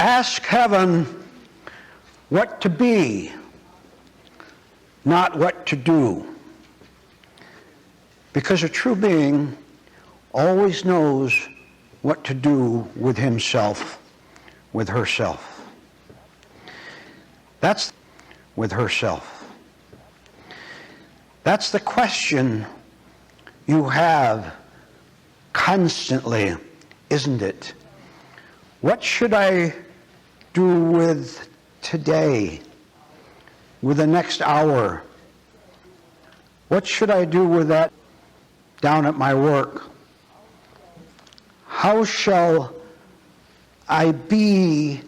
Ask heaven what to be, not what to do. Because a true being always knows what to do with himself, with herself. That's with herself. That's the question you have constantly, isn't it? What should I do with today, with the next hour? What should I do with that down at my work? How shall I be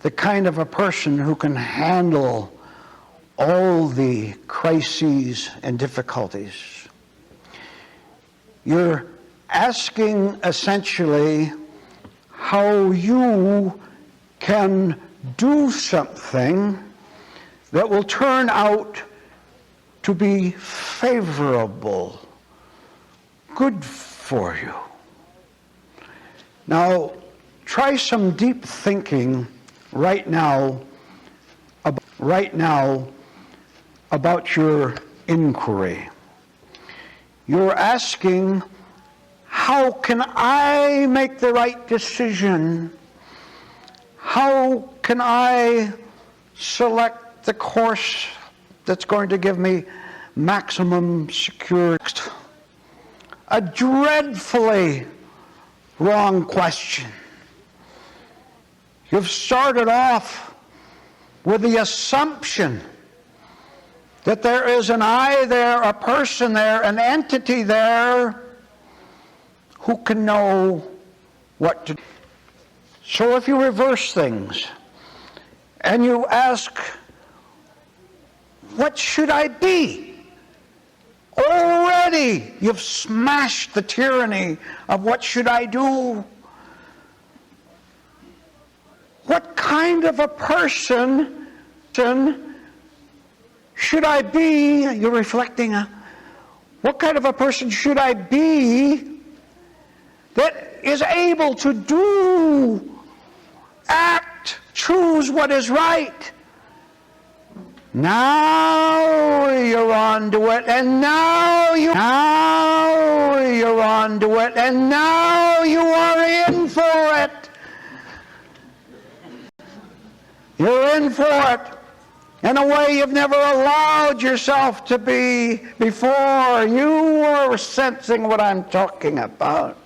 the kind of a person who can handle all the crises and difficulties? You're asking essentially how you can do something that will turn out to be favorable, good for you. Now, try some deep thinking right now about your inquiry. You're asking, how can I make the right decision? How can I select the course that's going to give me maximum security? A dreadfully wrong question. You've started off with the assumption that there is an I there, a person there, an entity there who can know what to do. So if you reverse things and you ask, what should I be? Already you've smashed the tyranny of what should I do? What kind of a person should I be? You're reflecting, what kind of a person should I be that is able to do, act, choose what is right? Now you're on to it, and now you're on to it, and now you are in for it. You're in for it in a way you've never allowed yourself to be before. You are sensing what I'm talking about.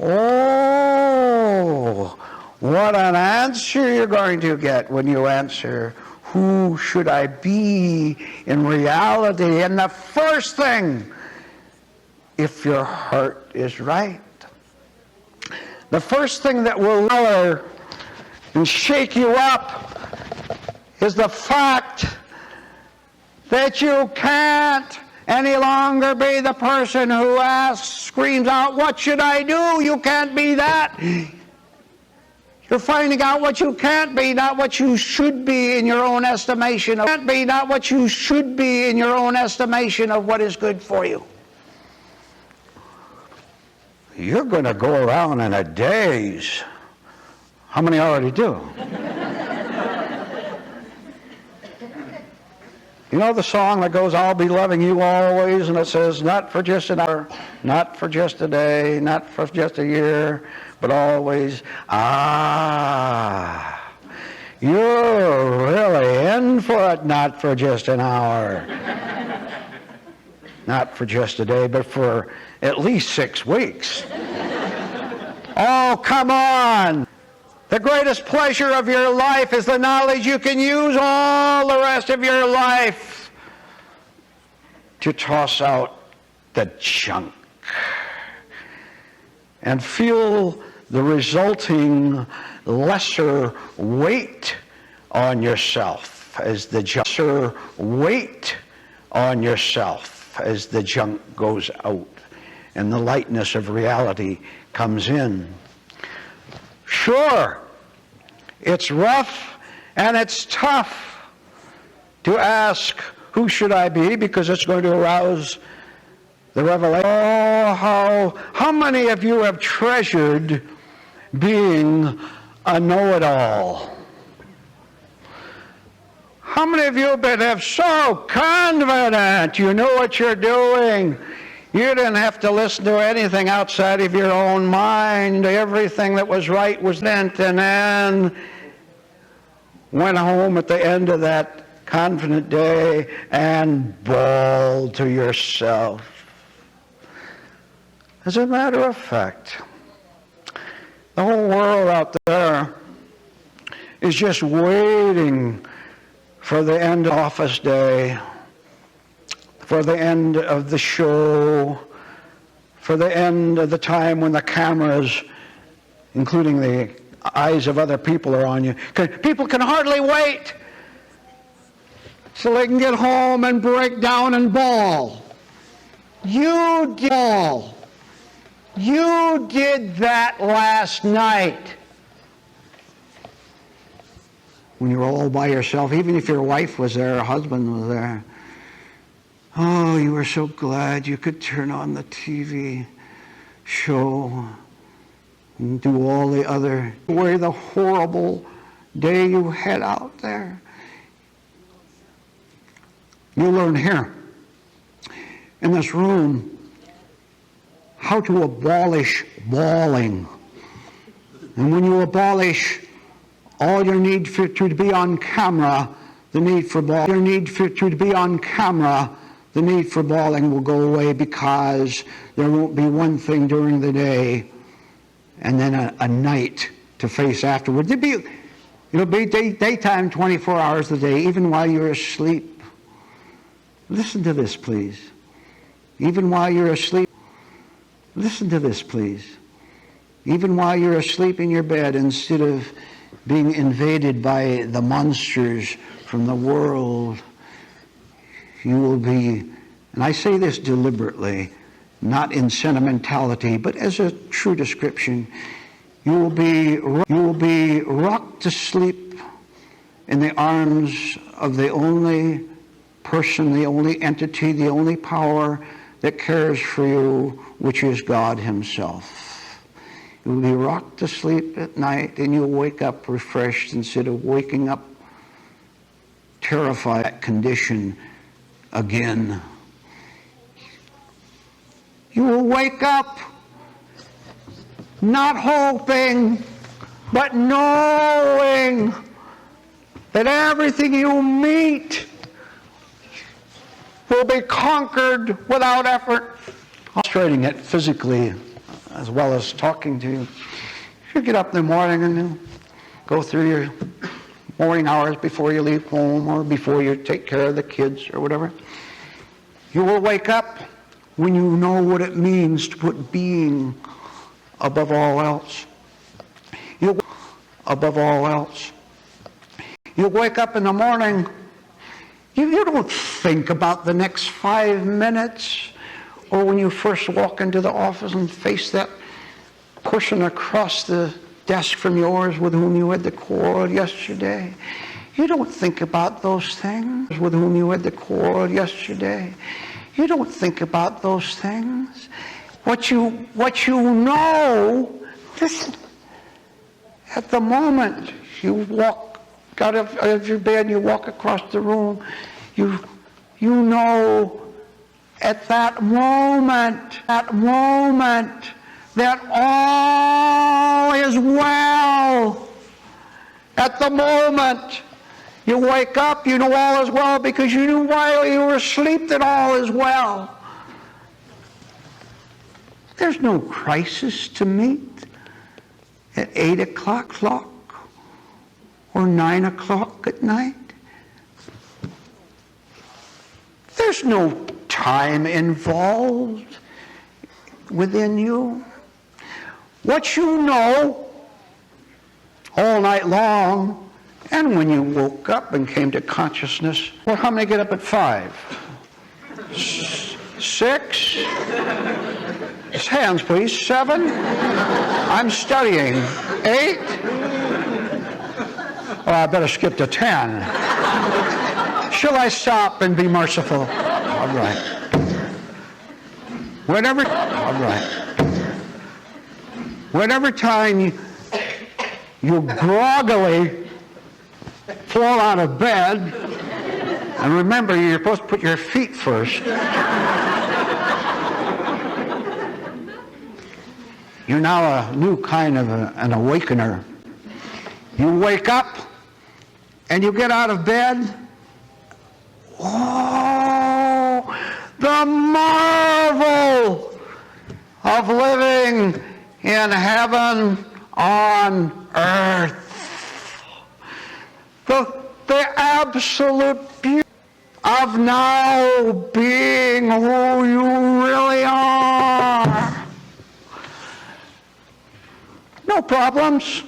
Oh, what an answer you're going to get when you answer, who should I be in reality? And the first thing, if your heart is right, the first thing that will color and shake you up is the fact that you can't any longer be the person who asks, screams out, what should I do? You can't be that. You're finding out what you can't be, not what you should be in your own estimation. Can't be, not what you should be in your own estimation of what is good for you. You're going to go around in a daze. How many already do? You know the song that goes, I'll be loving you always, and it says, not for just an hour, not for just a day, not for just a year, but always. Ah, you're really in for it, not for just an hour. Not for just a day, but for at least 6 weeks. Oh, come on. The greatest pleasure of your life is the knowledge you can use all the rest of your life to toss out the junk and feel the resulting lesser weight on yourself as the lesser weight on yourself as the junk goes out and the lightness of reality comes in. Sure, it's rough and it's tough to ask, who should I be? Because it's going to arouse The revelation. Oh, how many of you have treasured being a know-it-all? How many of you have been so confident you know what you're doing? You didn't have to listen to anything outside of your own mind. Everything that was right was meant, and then went home at the end of that confident day and bawled to yourself. As a matter of fact, the whole world out there is just waiting for the end of office day, for the end of the show, for the end of the time when the cameras, including the eyes of other people, are on you. People can hardly wait so they can get home and break down and bawl. You did bawl. You did that last night. When you're all by yourself, even if your wife was there, or husband was there. Oh, you were so glad you could turn on the TV show and do all the other, where the horrible day you had out there. You learn here, in this room, how to abolish bawling. And when you abolish all your need for to be on camera, the need for bawling, your need for to be on camera, the need for bawling will go away, because there won't be one thing during the day and then a night to face afterward. It'll be daytime 24 hours a day, even while you're asleep. Listen to this, please. Even while you're asleep. Listen to this, please. Even while you're asleep in your bed, instead of being invaded by the monsters from the world, you will be, and I say this deliberately, not in sentimentality, but as a true description, you will be rocked to sleep in the arms of the only person, the only entity, the only power that cares for you, which is God Himself. You will be rocked to sleep at night, and you'll wake up refreshed instead of waking up terrified at condition again. You will wake up not hoping, but knowing that everything you meet will be conquered without effort. Illustrating it physically as well as talking to you. You get up in the morning and you go through your morning hours before you leave home or before you take care of the kids or whatever. You will wake up when you know what it means to put being above all else. Above all else. You wake up in the morning, you don't think about the next 5 minutes, or when you first walk into the office and face that person across the desk from yours with whom you had the quarrel yesterday. You don't think about those things. With whom you had the quarrel yesterday. You don't think about those things. What you know, listen, at the moment you walk out of your bed and you walk across the room, you know at that moment that all is well. At the moment you wake up, you know all is well, because you knew while you were asleep that all is well. There's no crisis to meet at 8 o'clock clock or 9 o'clock at night. There's no time involved within you. What you know all night long, and when you woke up and came to consciousness, well, how many get up at 5? 6? Hands, please. 7? I'm studying. 8? Oh, I better skip to 10. Shall I stop and be merciful? All right. all right. Whatever time you groggily fall out of bed, and remember, you're supposed to put your feet first. You're now a new kind of an awakener. You wake up and you get out of bed. Oh, the marvel of living in heaven on earth. The absolute beauty of now being who you really are. No problems,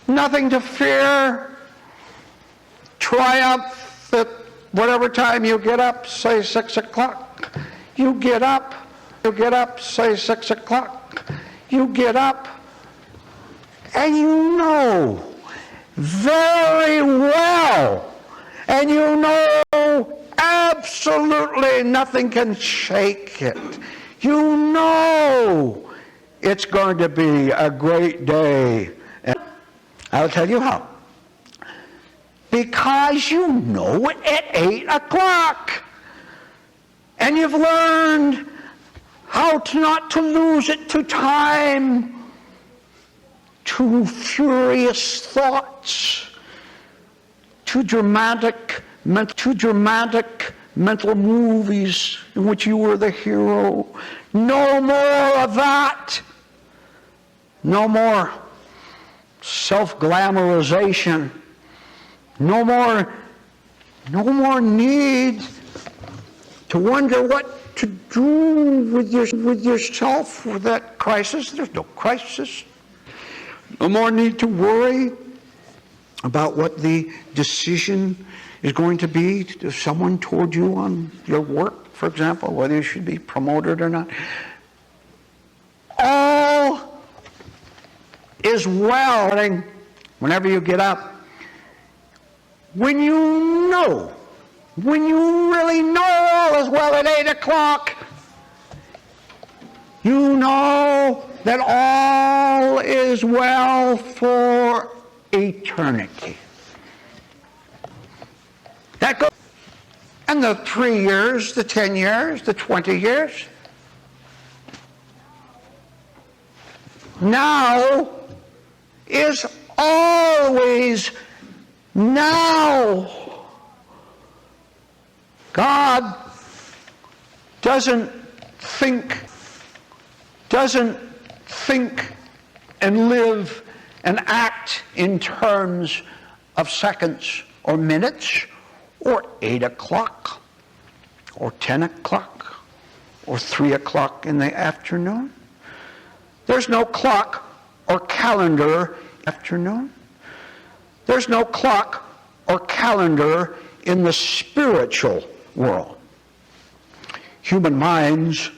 nothing to fear. Triumph at whatever time you get up, say 6 o'clock. You get up, say 6 o'clock. You get up, and you know very well, and you know absolutely nothing can shake it. You know it's going to be a great day. And I'll tell you how. Because you know it at 8 o'clock. And you've learned how not to lose it to time, to furious thoughts, to dramatic mental movies in which you were the hero. No more of that. No more self-glamorization. No more need to wonder what to do with yourself with that crisis. There's no crisis. No more need to worry about what the decision is going to be to someone toward you on your work, for example, whether you should be promoted or not. All is well whenever you get up. When you really know all is well at 8 o'clock, you know that all is well for eternity. That goes, and the 3 years, the 10 years, the 20 years. Now is always now. God doesn't think and live and act in terms of seconds or minutes or 8 o'clock or 10 o'clock or 3 o'clock in the afternoon. There's no clock or calendar afternoon. There's no clock or calendar in the spiritual world. Human minds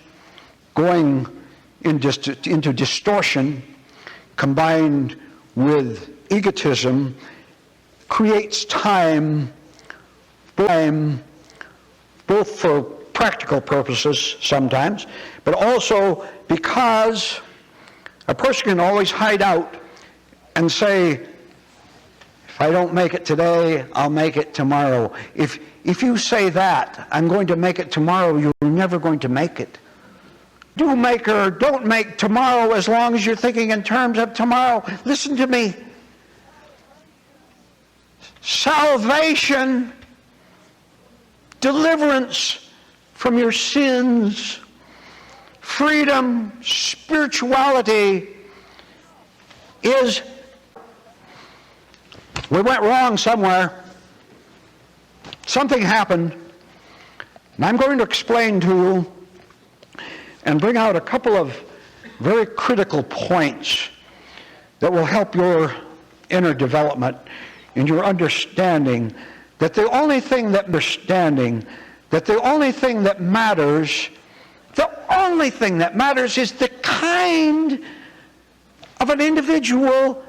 going into distortion combined with egotism creates time both for practical purposes sometimes, but also because a person can always hide out and say, if I don't make it today, I'll make it tomorrow. If you say that, I'm going to make it tomorrow, you're never going to make it. Do make or don't make tomorrow as long as you're thinking in terms of tomorrow. Listen to me. Salvation, deliverance from your sins, freedom, spirituality is... We went wrong somewhere. Something happened. And I'm going to explain to you and bring out a couple of very critical points that will help your inner development and your understanding that the only thing that matters is the kind of an individual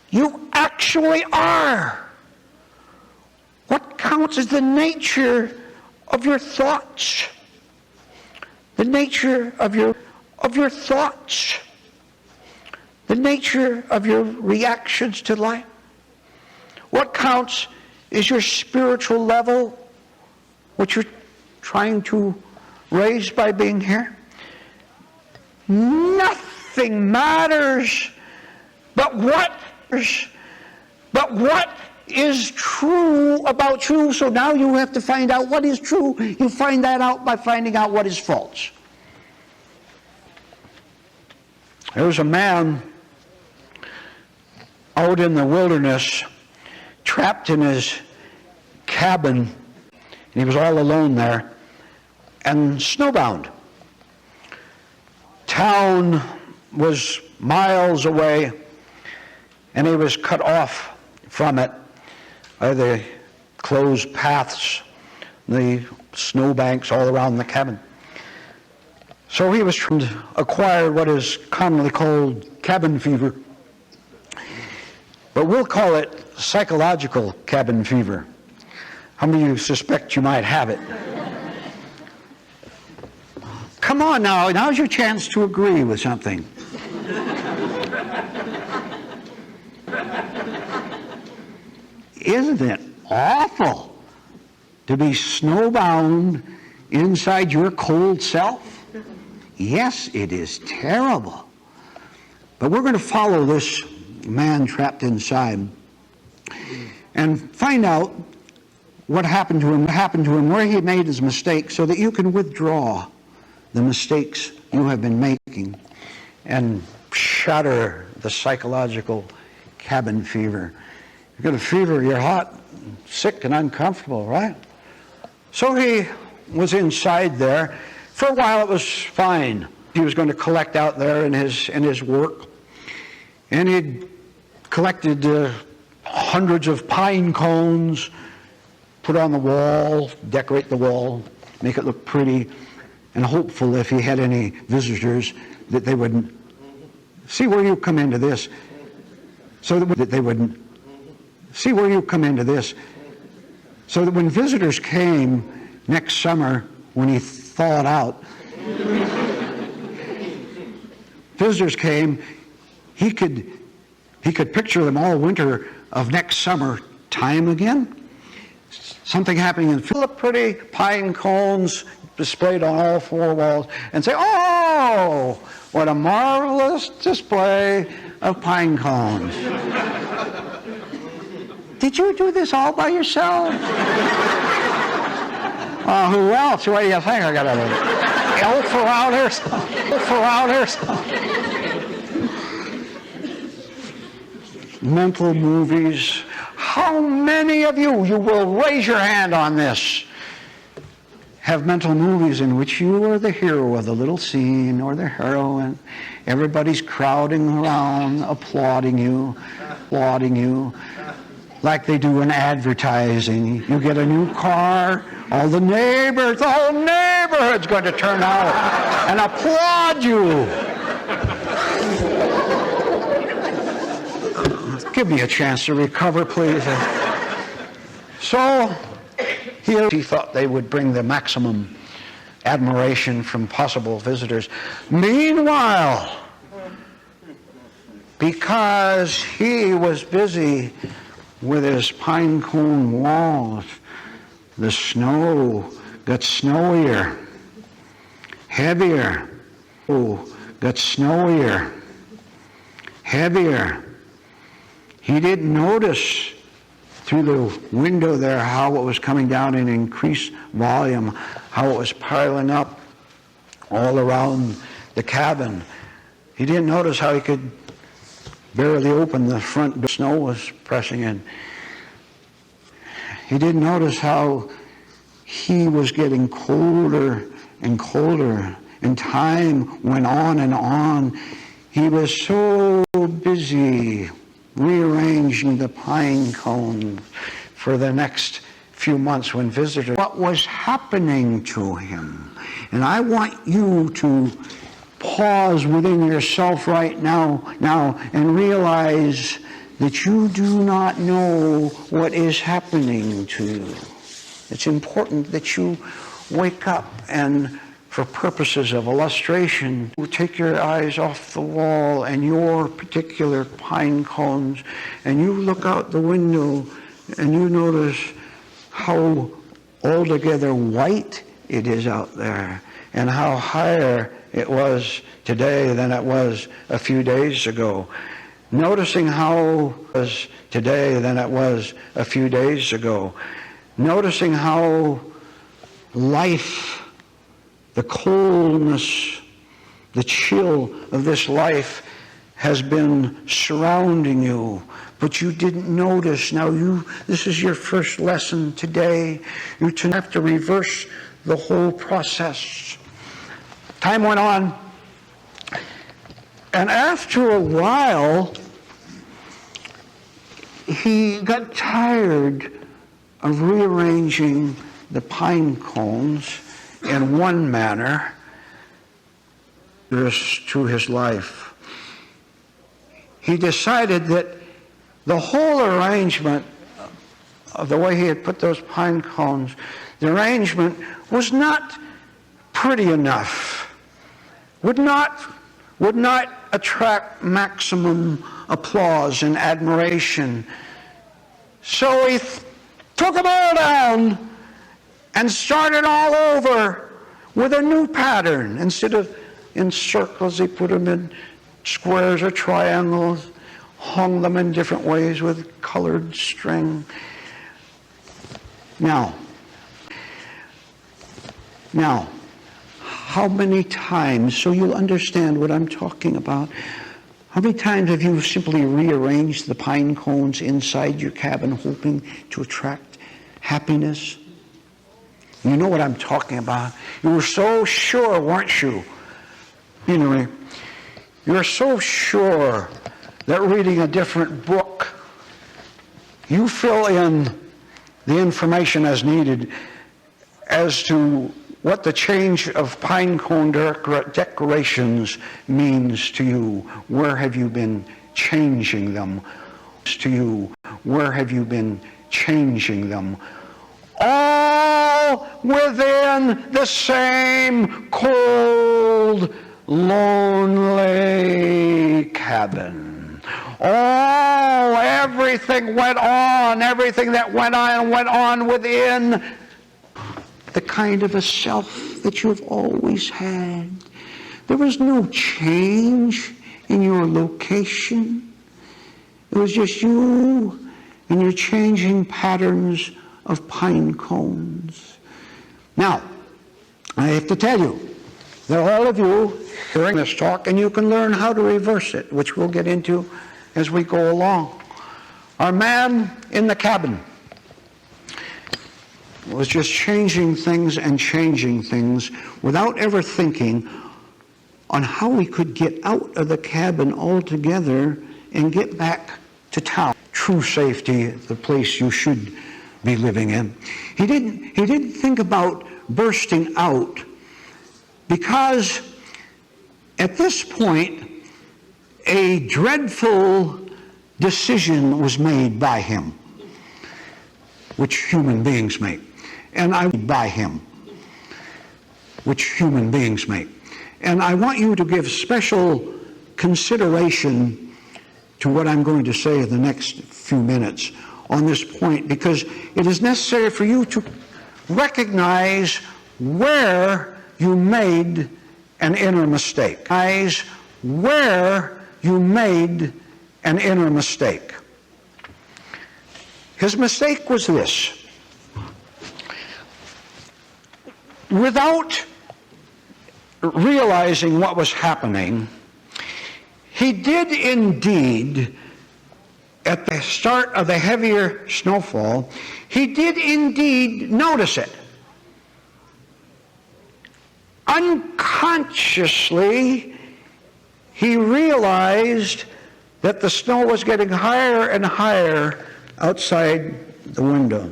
you actually are. What counts is the nature of your thoughts, the nature of your thoughts, the nature of your reactions to life. What counts is your spiritual level, what you're trying to raise by being here. Nothing matters but what is true about you. So now you have to find out what is true. You find that out by finding out what is false. There was a man out in the wilderness, trapped in his cabin, and he was all alone there, and snowbound. Town was miles away, and he was cut off from it by the closed paths, the snowbanks all around the cabin. So he was trying to acquire what is commonly called cabin fever. But we'll call it psychological cabin fever. How many of you suspect you might have it? Come on now, now's your chance to agree with something. Isn't it awful to be snowbound inside your cold self? Yes, it is terrible. But we're going to follow this man trapped inside and find out what happened to him, where he made his mistake, so that you can withdraw the mistakes you have been making and shatter the psychological cabin fever. You've got a fever, you're hot, sick and uncomfortable, right? So he was inside there. For a while it was fine. He was going to collect out there in his work. And he'd collected hundreds of pine cones, put on the wall, decorate the wall, make it look pretty, and hopeful if he had any visitors that they wouldn't see where you come into this, so that they wouldn't see where you come into this, so that when visitors came next summer, when he thawed out, visitors came, he could picture them all winter of next summer time again. Something happening in full of pretty pine cones displayed on all four walls, and say, "Oh, what a marvelous display of pine cones." Did you do this all by yourself? Who else? What do you think? I got an elf around here? Elf around here? Mental movies. How many of you will raise your hand on this, have mental movies in which you are the hero of the little scene or the heroine? Everybody's crowding around, applauding you, like they do in advertising. You get a new car, all the neighbors, the whole neighborhood's going to turn out and applaud you. Give me a chance to recover, please. So he thought they would bring the maximum admiration from possible visitors. Meanwhile, because he was busy with his pine cone walls, the snow got snowier, heavier. Got snowier, heavier. He didn't notice through the window there how it was coming down in increased volume, how it was piling up all around the cabin. He didn't notice how he could barely open the front door. Snow was pressing in. He didn't notice how he was getting colder and colder, and time went on and on. He was so busy rearranging the pine cone for the next few months when visitors. What was happening to him? And I want you to pause within yourself right now and realize that you do not know what is happening to you. It's important that you wake up and for purposes of illustration, you take your eyes off the wall and your particular pine cones, and you look out the window and you notice how altogether white it is out there, and how higher it was today than it was a few days ago. Noticing how it was today than it was a few days ago. Noticing how life, the coldness, the chill of this life has been surrounding you, but you didn't notice. Now this is your first lesson today. You have to reverse the whole process. Time went on, and after a while, he got tired of rearranging the pine cones in one manner to his life. He decided that the whole arrangement of the way he had put those pine cones, the arrangement was not pretty enough, would not attract maximum applause and admiration. So he took them all down and started all over with a new pattern. Instead of in circles, he put them in squares or triangles, hung them in different ways with colored string. Now, how many times, so you'll understand what I'm talking about, how many times have you simply rearranged the pine cones inside your cabin hoping to attract happiness? You know what I'm talking about. You were so sure, weren't you? You know, you're so sure that reading a different book, you fill in the information as needed as to what the change of pine cone decorations means to you. Where have you been changing them? To you, where have you been changing them? All within the same cold, lonely cabin. Everything went on, everything that went on within the kind of a self that you've always had. There was no change in your location. It was just you and your changing patterns of pine cones. Now, I have to tell you that all of you hearing this talk, and you can learn how to reverse it, which we'll get into as we go along. Our man in the cabin was just changing things without ever thinking on how we could get out of the cabin altogether and get back to town. True safety, the place you should be living in. He didn't think about bursting out, because at this point a dreadful decision was made by him, which human beings make. And I want you to give special consideration to what I'm going to say in the next few minutes on this point, because it is necessary for you to recognize where you made an inner mistake. His mistake was this. Without realizing what was happening, he did indeed, at the start of the heavier snowfall, he did indeed notice it. Unconsciously, he realized that the snow was getting higher and higher outside the window.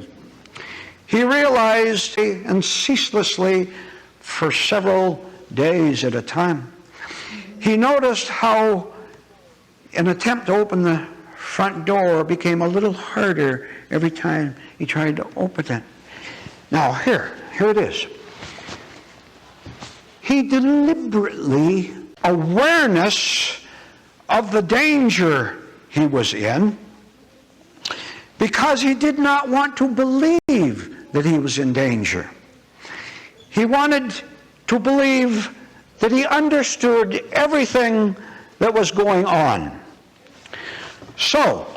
He realized, and ceaselessly for several days at a time, he noticed how an attempt to open the front door became a little harder every time he tried to open it. Now here it is. he deliberately, awareness of the danger he was in, because he did not want to believe that he was in danger. He wanted to believe that he understood everything that was going on. So,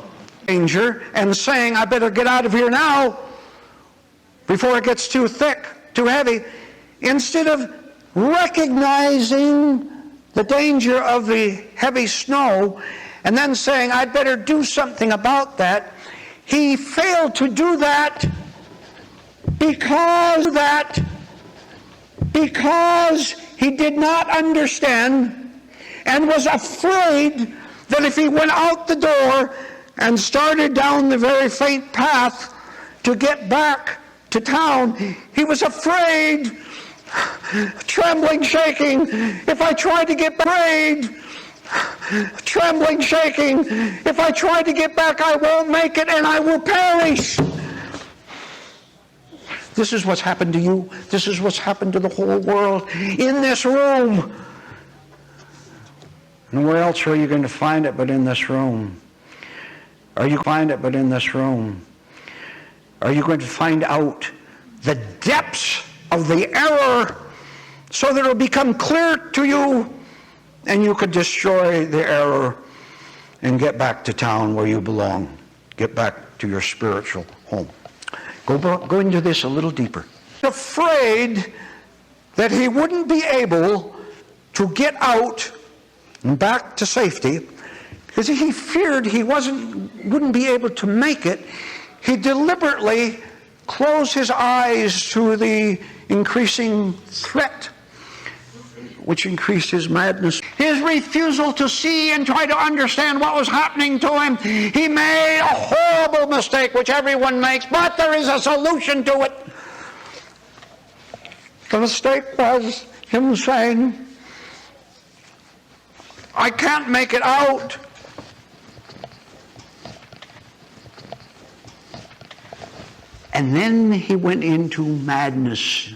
danger, and saying, I better get out of here now before it gets too thick, too heavy, instead of recognizing the danger of the heavy snow and then saying, I'd better do something about that. He failed to do that because he did not understand and was afraid that if he went out the door and started down the very faint path to get back to town, he was afraid, trembling, shaking, if I try to get back, trembling, shaking, if I try to get back, I won't make it and I will perish. This is what's happened to you. This is what's happened to the whole world in this room. And where else are you going to find it but in this room? Are you going to find it but in this room? Are you going to find out the depths of the error so that it will become clear to you and you could destroy the error and get back to town where you belong? Get back to your spiritual home. Go into this a little deeper. Afraid that he wouldn't be able to get out and back to safety, because he feared he wouldn't be able to make it, he deliberately closed his eyes to the increasing threat, which increased his madness. His refusal to see and try to understand what was happening to him. He made a horrible mistake, which everyone makes, but there is a solution to it. The mistake was him saying, I can't make it out. And then he went into madness.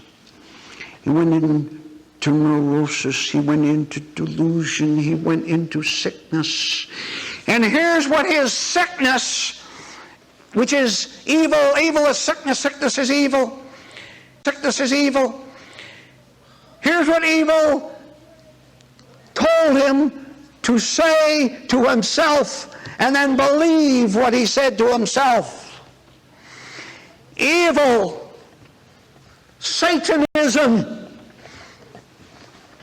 He went into neurosis. He went into delusion. He went into sickness. And here's what his sickness, which is evil, evil is sickness, sickness is evil, sickness is evil. Here's what evil told him to say to himself and then believe what he said to himself. Evil, Satanism,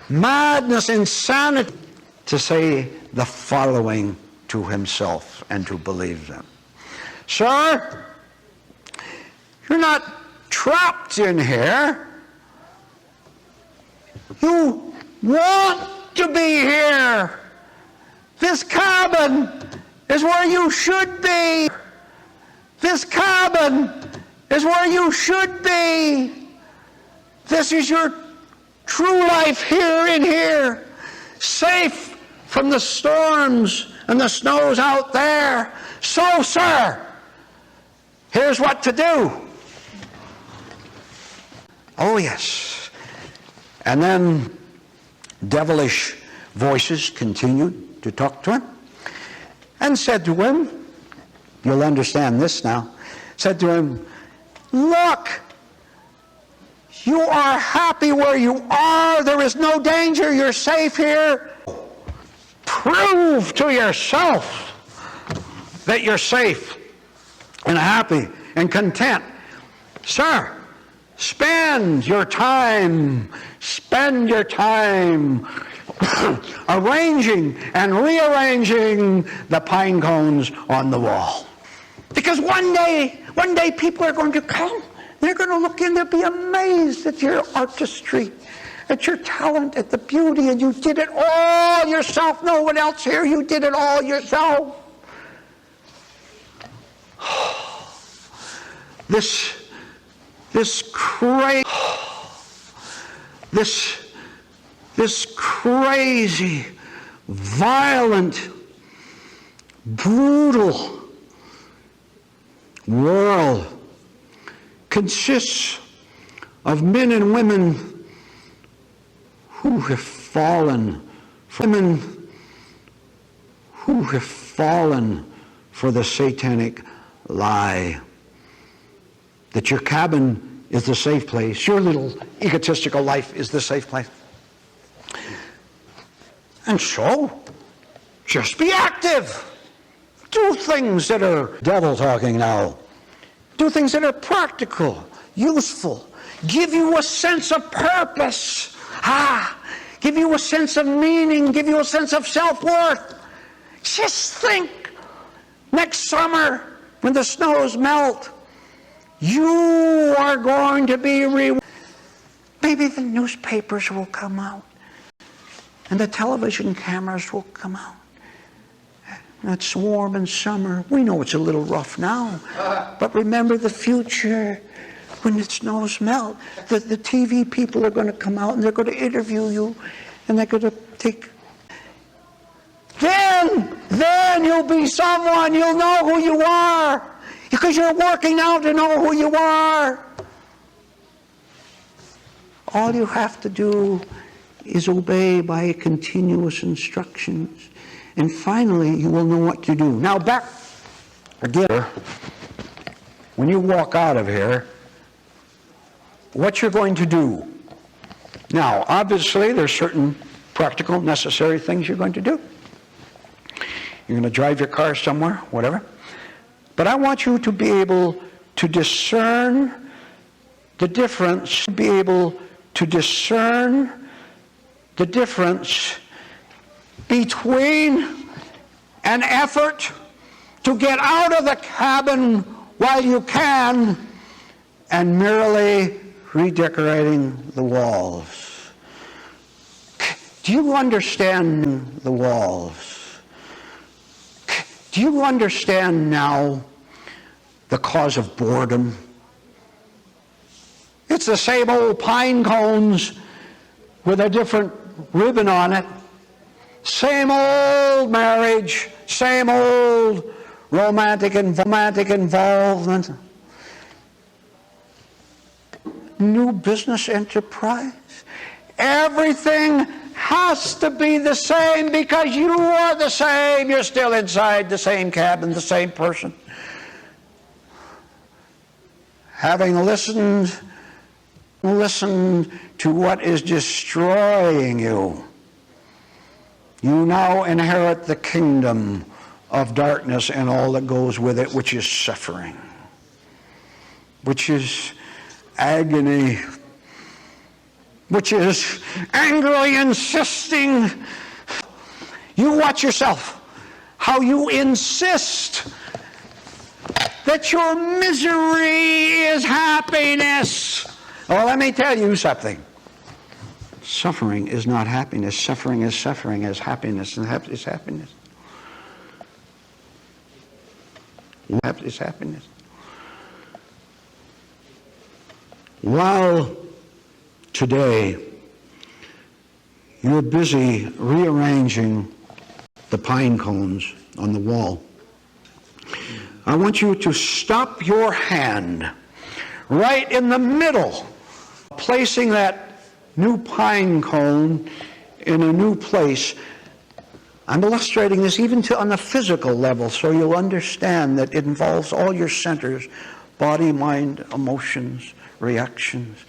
madness, insanity, to say the following to himself and to believe them. Sir, you're not trapped in here. You want to be here. This cabin is where you should be. This cabin is where you should be. This is your true life here in here, safe from the storms and the snows out there. So, sir, here's what to do. Oh, yes. And then devilish voices continued to talk to him and said to him, you'll understand this now, said to him, look, you are happy where you are. There is no danger. You're safe here. Prove to yourself that you're safe and happy and content. Sir, spend your time arranging and rearranging the pine cones on the wall. Because one day people are going to come. They're going to look in, they'll be amazed at your artistry, at your talent, at the beauty, and you did it all yourself. No one else here, you did it all yourself. This crazy, violent, brutal world consists of men and women who have fallen, women who have fallen for the satanic lie that your cabin is the safe place, your little egotistical life is the safe place. And so, just be active. Do things that are devil talking now. Do things that are practical, useful, give you a sense of purpose. Give you a sense of meaning, give you a sense of self-worth. Just think, next summer, when the snows melt, you are going to be rewarded. Maybe the newspapers will come out, and the television cameras will come out. It's warm in summer. We know it's a little rough now, but remember the future. When the snows melt, the TV people are going to come out and they're going to interview you, and they're going to take. Then you'll be someone. You'll know who you are because you're working now to know who you are. All you have to do is obey by continuous instructions. And finally, you will know what to do. Now back again, when you walk out of here, what you're going to do. Now, obviously, there's certain practical, necessary things you're going to do. You're going to drive your car somewhere, whatever. But I want you to be able to discern the difference, between an effort to get out of the cabin while you can and merely redecorating the walls. Do you understand the walls? Do you understand now the cause of boredom? It's the same old pine cones with a different ribbon on it. Same old marriage, same old romantic involvement. New business enterprise. Everything has to be the same because you are the same. You're still inside the same cabin, the same person. Having listened to what is destroying you, you now inherit the kingdom of darkness and all that goes with it, which is suffering, which is agony, which is angrily insisting. You watch yourself, how you insist that your misery is happiness. Well, let me tell you something. Suffering is not happiness. Suffering is happiness, and is happiness. Is happiness. While today you're busy rearranging the pine cones on the wall, I want you to stop your hand right in the middle, placing that new pine cone in a new place. I'm illustrating this even on the physical level so you'll understand that it involves all your centers, body, mind, emotions, reactions.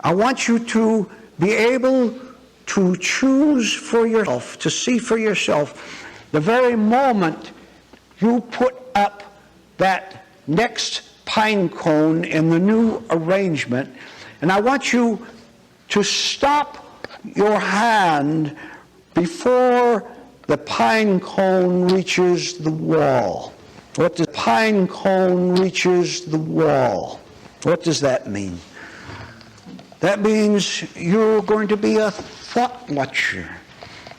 I want you to be able to choose for yourself, to see for yourself, the very moment you put up that next pine cone in the new arrangement, and I want you to stop your hand before the pine cone reaches the wall. What does pine cone reaches the wall? What does that mean? That means you're going to be a thought watcher,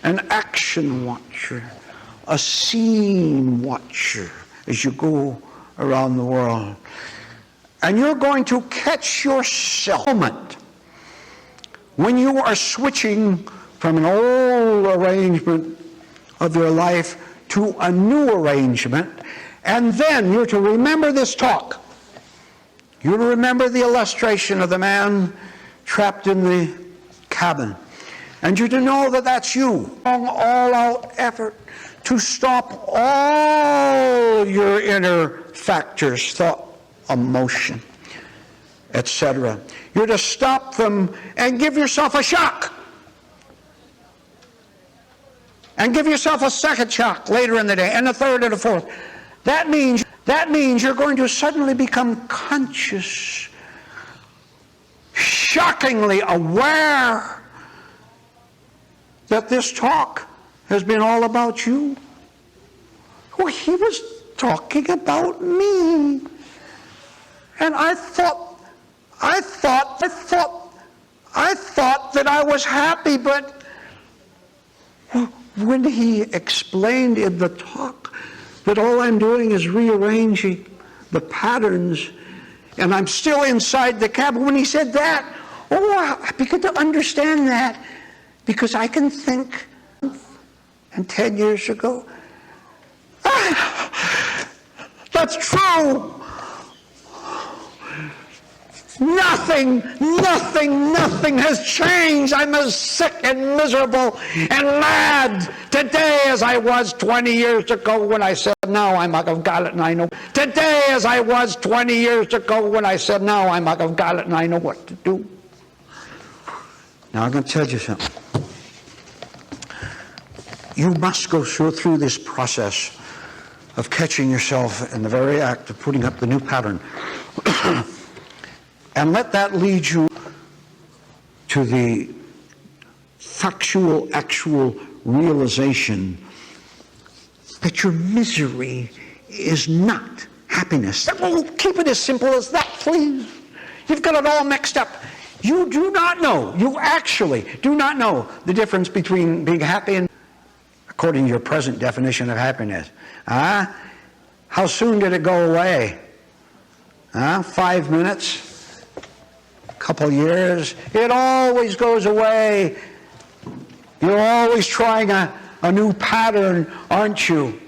an action watcher, a scene watcher as you go around the world. And you're going to catch yourself moment when you are switching from an old arrangement of your life to a new arrangement. And then you're to remember this talk. You're to remember the illustration of the man trapped in the cabin. And you're to know that that's you. All-out effort to stop all your inner factors, thought, emotion, etc. You're to stop them and give yourself a shock. And give yourself a second shock later in the day, and a third and a fourth. That means you're going to suddenly become conscious, shockingly aware that this talk has been all about you. Well, he was talking about me. And I thought that I was happy, but when he explained in the talk that all I'm doing is rearranging the patterns, and I'm still inside the cabin, when he said that, I began to understand that, because I can think, and 10 years ago, that's true. Nothing has changed. I'm as sick and miserable and mad today as I was 20 years ago when I said, now I've got it and I know. Today as I was 20 years ago when I said, now I've got it and I know what to do. Now I'm going to tell you something. You must go through this process of catching yourself in the very act of putting up the new pattern. And let that lead you to the factual, actual realization that your misery is not happiness. Well, keep it as simple as that, please. You've got it all mixed up. You do not know, you actually do not know the difference between being happy and, according to your present definition of happiness. How soon did it go away? 5 minutes? Couple years? It always goes away. You're always trying a new pattern, aren't you?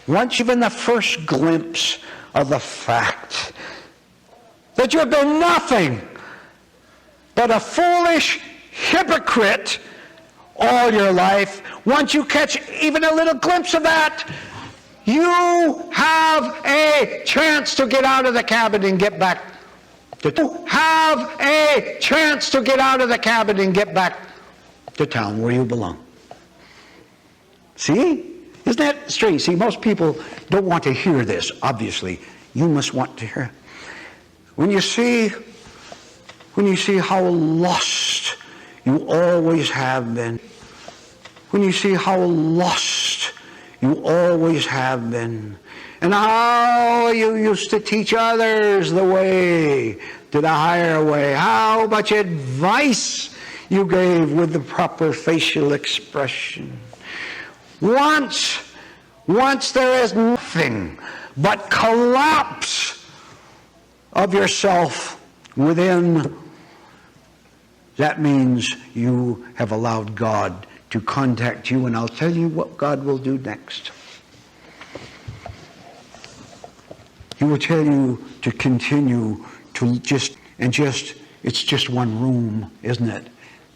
Once you've been the first glimpse of the fact that you've been nothing but a foolish hypocrite all your life, once you catch even a little glimpse of that, you have a chance to get out of the cabin and get back. You have a chance to get out of the cabin and get back to town where you belong. See? Isn't that strange? See, most people don't want to hear this, obviously. You must want to hear it. When you see how lost you always have been, when you see how lost you always have been, and how you used to teach others the way to the higher way, how much advice you gave with the proper facial expression. Once there is nothing but collapse of yourself within, that means you have allowed God to contact you, and I'll tell you what God will do next. He will tell you to continue to it's just one room, isn't it?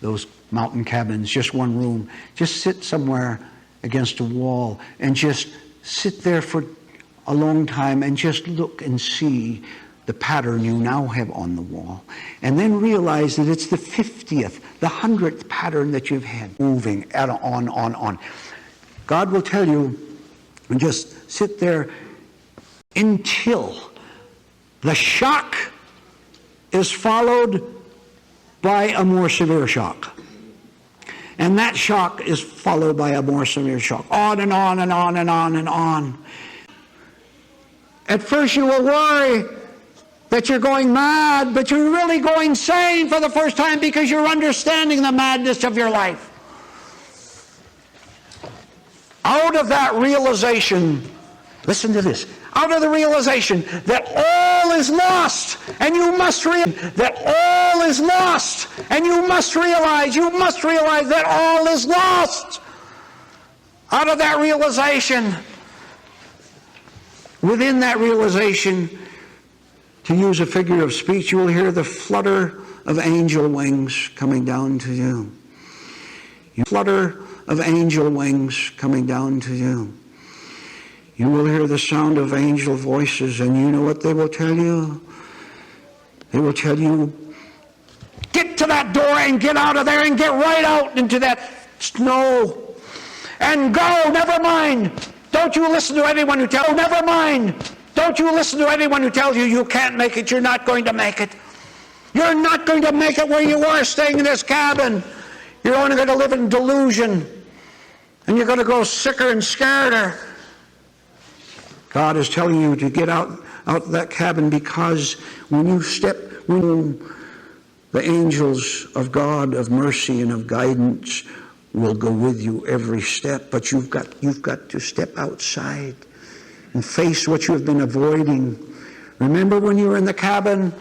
Those mountain cabins, just one room. Just sit somewhere against a wall and just sit there for a long time and just look and see the pattern you now have on the wall. And then realize that it's the 50th, the 100th pattern that you've had moving on. God will tell you, and just sit there until the shock is followed by a more severe shock. And that shock is followed by a more severe shock. On and on and on and on and on. At first you will worry that you're going mad, but you're really going sane for the first time because you're understanding the madness of your life. Out of that realization, listen to this, out of the realization that all is lost, and you must realize that all is lost, and you must realize that all is lost. Out of that realization, within that realization, to use a figure of speech, you will hear the flutter of angel wings coming down to you. You flutter of angel wings coming down to you. You will hear the sound of angel voices, and you know what they will tell you? They will tell you, get to that door and get out of there and get right out into that snow and go, never mind. Don't you listen to anyone who tells you, never mind. Don't you listen to anyone who tells you you can't make it, you're not going to make it. You're not going to make it where you are staying in this cabin. You're only going to live in delusion, and you're going to grow sicker and scarier. God is telling you to get out of that cabin, because when you step, the angels of God, of mercy and of guidance, will go with you every step. But you've got to step outside and face what you have been avoiding. Remember when you were in the cabin,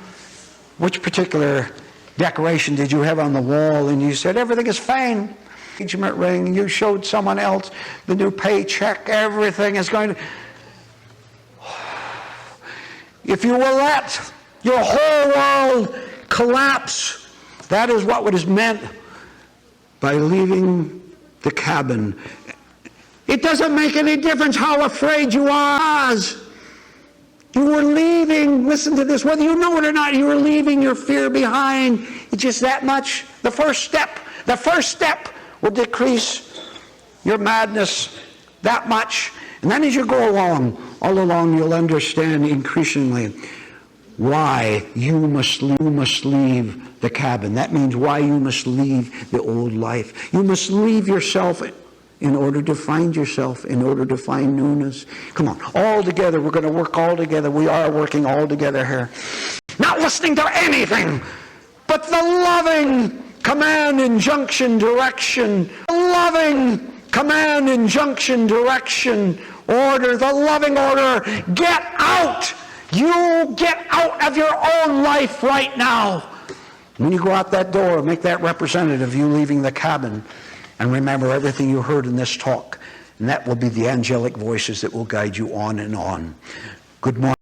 which particular decoration did you have on the wall? And you said, everything is fine. Engagement ring, you showed someone else the new paycheck, everything is going to... If you will let your whole world collapse, that is what is meant by leaving the cabin. It doesn't make any difference how afraid you are. You were leaving, listen to this, whether you know it or not, you were leaving your fear behind. It's just that much. The first step will decrease your madness that much. And then as you go along, all along you'll understand increasingly why you must leave the cabin. That means why you must leave the old life. You must leave yourself in order to find yourself, in order to find newness. Come on, all together, we're going to work all together. We are working all together here. Not listening to anything but the loving command, injunction, direction. The loving command, injunction, direction, order, the loving order. Get out! You get out of your own life right now. When you go out that door, make that representative, you leaving the cabin. And remember everything you heard in this talk. And that will be the angelic voices that will guide you on and on. Good morning.